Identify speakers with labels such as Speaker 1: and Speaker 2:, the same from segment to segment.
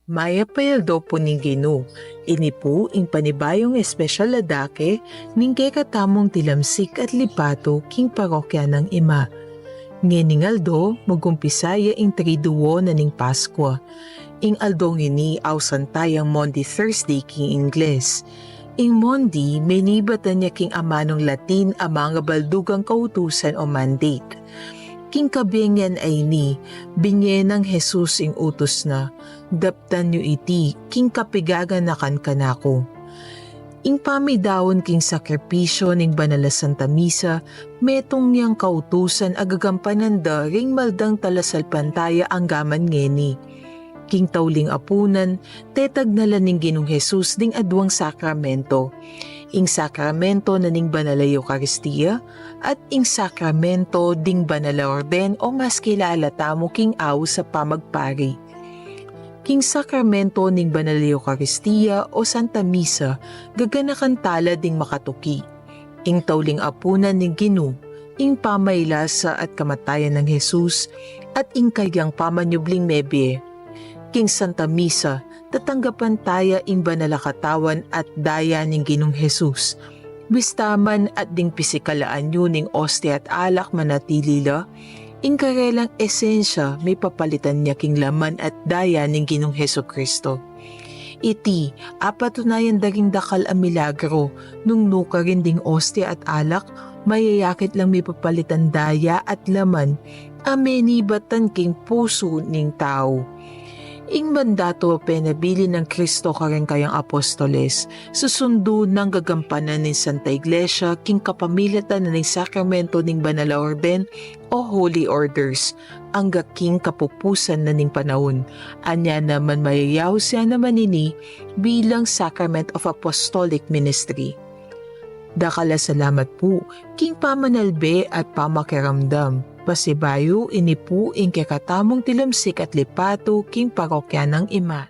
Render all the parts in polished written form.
Speaker 1: Maya payaldo po ning Gino, ini po ing panibayong espesyal ladake ning katamong tilamsik at lipato king parokya ng ima. Ngeningaldo magumpisaya ing triduo na ning Paskwa. Ing aldong ini awsantayang Monday Thursday king Ingles. Ing Monday menibatan niya king amanong Latin ang mga baldugang kautusan o mandate. King kabingyan ay ni, binye ng Jesus ing utos na, daptan nyo iti, king kapigagan na kanako. Ing pamidawon king sakripisyo ning banala Santa Misa, metong niyang kautusan agagampanan ring maldang talasalpantaya ang gaman ngeni. King tauling apunan, tetag nala ning Ginong Jesus ding adwang sakramento. Ing sakramento na ning banala Eucharistia at ing sakramento ding banala orden o mas kilala tamo king aw sa pamagpari. King sakramento ning banala Eucharistia o Santa Misa gaganakan tala ding makatuki. Ing tauling apunan ning Gino, ing pamaylasa at kamatayan ng Jesus at ing kayang pamanyubling mebye. King Santa Misa, tatanggapan taya ing banala katawan at daya ning Ginong Jesus. Bistaman at ding pisikalaan nyo ning ostia at alak manatilila, ing karelang esensya may papalitan niya king laman at daya ning Ginong Heso Kristo. Iti, apatunayan daging dakal ang milagro, nung nuka rin ding ostia at alak, mayayakit lang may papalitan daya at laman, amenibatan king puso ning tao. Ing mandato penabili ng Kristo kareng kayang apostoles, susundo ng gagampanan ni Santa Iglesia king kapamilatan na ng sakramento ning Banala Orden o Holy Orders, ang gaking kapupusan na ning panahon. Anya naman mayayaw siya naman ini bilang Sacrament of Apostolic Ministry. Dakala salamat po, king pamanalbe at pamakiramdam. Pasibayo inipu ing kekatamong tilamsik at lipato king parokya ng ima.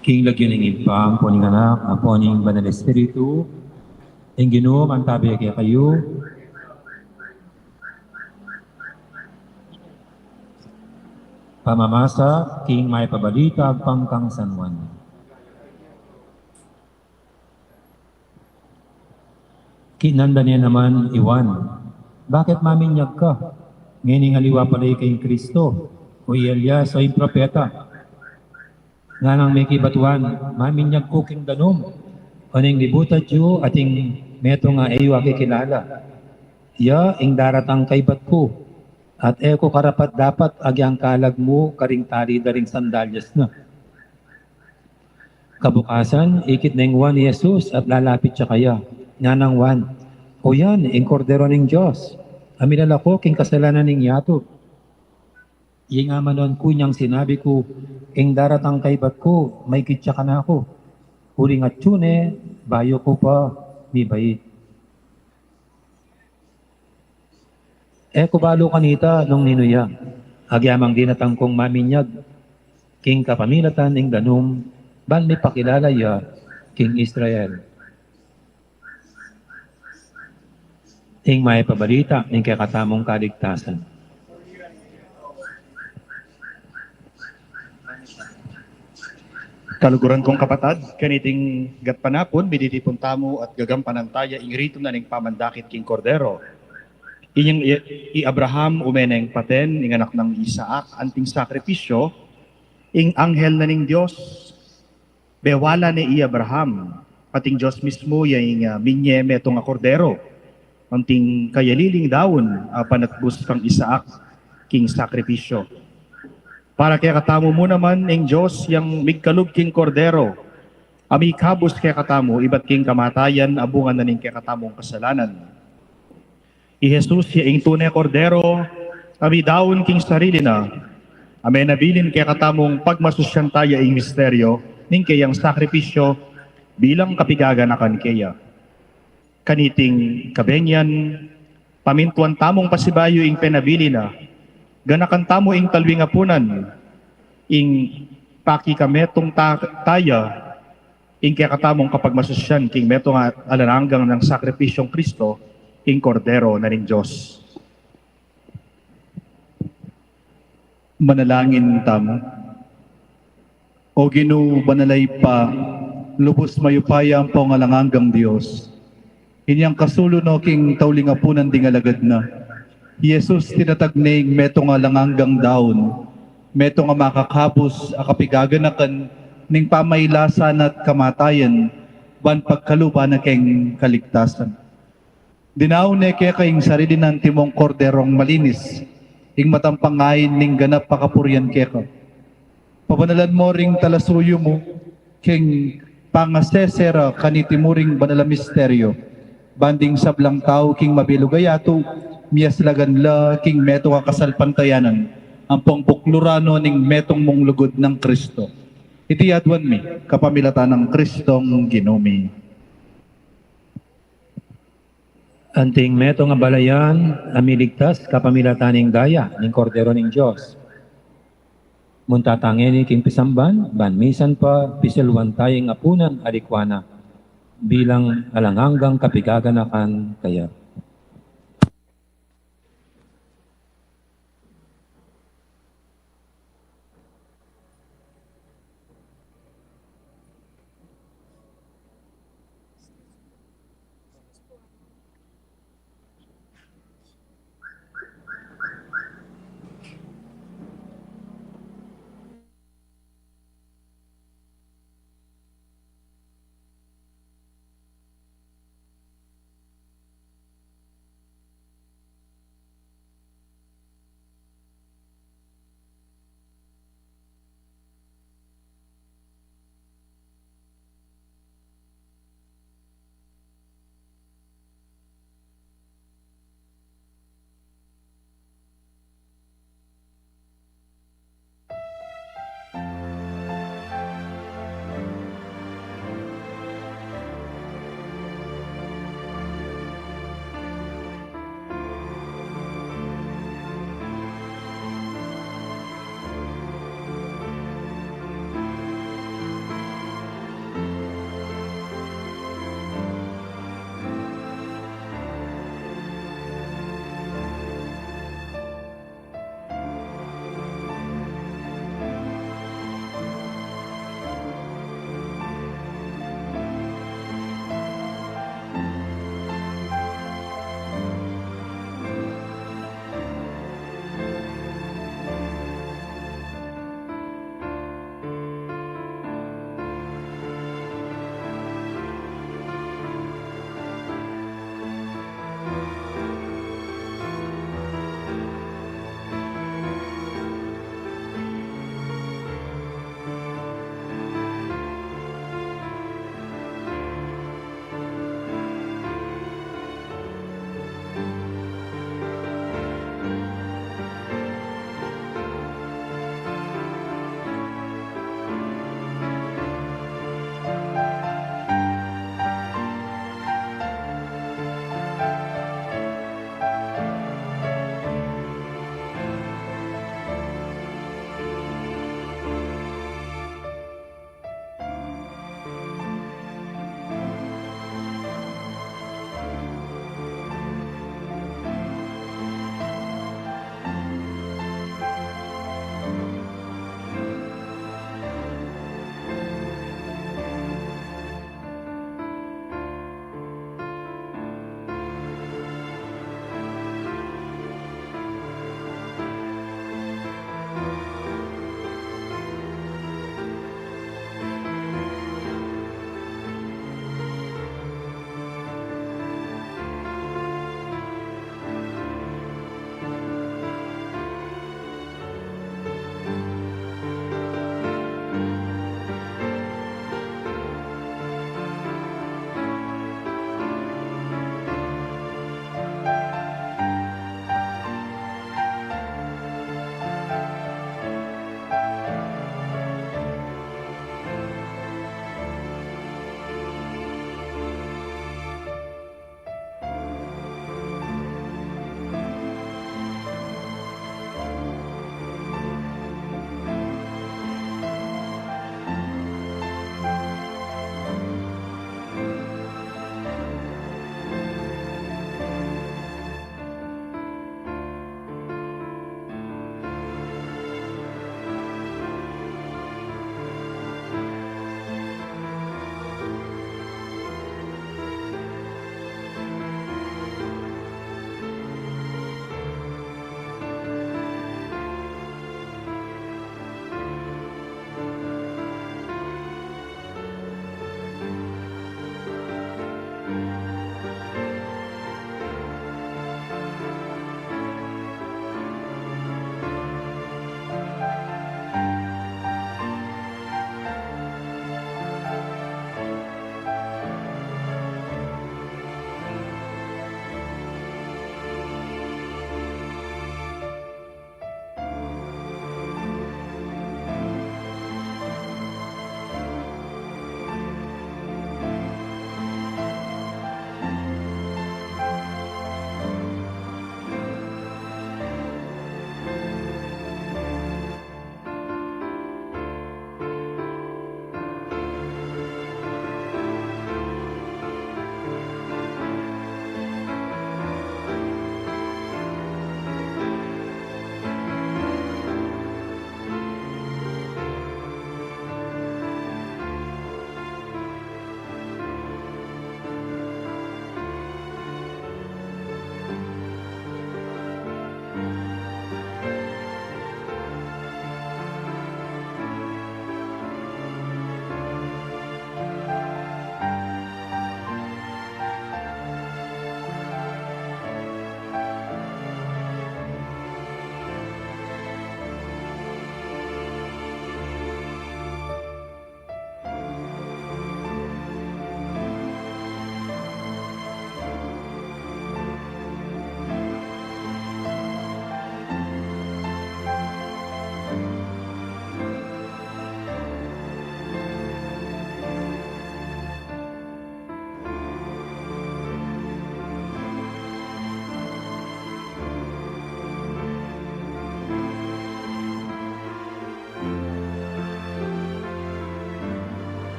Speaker 2: King lagyan ng impang, poning anak, ang poning banal espiritu, ang Ginoo ang tabi kaya kayo, pamamasa, king may pabalita, pangkang San Juan. Kinanda niya naman, Iwan, bakit maminyag ka? Ngayon aliwa pala kay Kristo, o Elias o yung propeta. Nga nang may kibatuan, maminyag ko king danom, o ning libutat yu ating meto nga iyo akikilala. Ya, ing daratang kaibat ko, at eko karapat dapat agyang kalag mo karing tali daring sandalyas na. Kabukasan, ikit na yung Juan ni Jesus at lalapit siya kaya. Nga ng Juan, o yan, ing kordero ng Diyos. Aminala ko, king kasalanan ng yato. Yung nga manon ko niyang sinabi ko, ing daratang kaibat ko, may kitsa ka na ako. Huling at tune, bayo ko pa, mi bait. Kubalo kanita nung ninuya. Agyamang dinatang kong maminyag. King kapamilatan ing danum, ban may pakilala ya, King Israel. Ing may pabalita ning kakatamong kaligtasan.
Speaker 3: Kaluguran kong kapatad, kaniting gatpanapon, biditipon tamo at gagampanan taya ing rito na ning pamandakit king Cordero. Inyang i Abraham umeneng paten, ing anak ng Isaac, anting sakripisyo, ing anghel na ning Diyos, bewala ni i Abraham, pating Diyos mismo yung minye metong a Cordero, anting kayaliling daon, panatbus kang Isaac, king sakripisyo. Para kaya katamo mo naman ng Diyos yung migkalog king Cordero. Ami kabus kaya katamo, iba't king kamatayan, abungan na ning kaya katamong kasalanan. I Jesus yung tunay Cordero, ami daon king sarili na. Ame nabilin kaya katamong pagmasusyan tayo ing misteryo, ning kayang sakripisyo, bilang kapigaganakan kaya. Kaniting kabengyan, pamintuan tamong pasibayo ing penabili na, ganakan tamo ing talwing apunan, ing pakikametong taya, ing kaya katamong kapag masusyan, king metong alananggang ng sakripisyong Kristo, ing Kordero na rin Diyos. Manalangin tamo. O Ginoo banalay pa, lubos mayupaya ang pangalangang Diyos. Inyang kasulo no king tauling apunan ding alagad na. Jesus tinatagning metong alangang daon, meto nga makakabos akapigaganakan ning pamaylasan at kamatayan ban pagkaluba na keng kaligtasan. Dinaw ne kaya kayong sarili ng timong korderong malinis, ing matampangayin ning ganap pakapuryan kaya ka. Pabanalan mo ring talasuyo mo, king pangasesera kanitimuring banala misteryo, banding sablang tao king mabilugayato, miyas laganla king meto nga kasalpantayanan, ang pangbuklurano ning metong mong lugod ng Kristo. Iti adwan mi, kapamilatan ng Kristong Ginumi.
Speaker 2: Anting meto nga balayan, amiligtas kapamilatan ng daya, ng kordero ng Diyos. Muntatangin ni king pisamban, banmisan pa, pisilwan tayong apunan, alikwana, bilang alanganggang kapigaganakan kaya.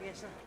Speaker 4: Yes, sir.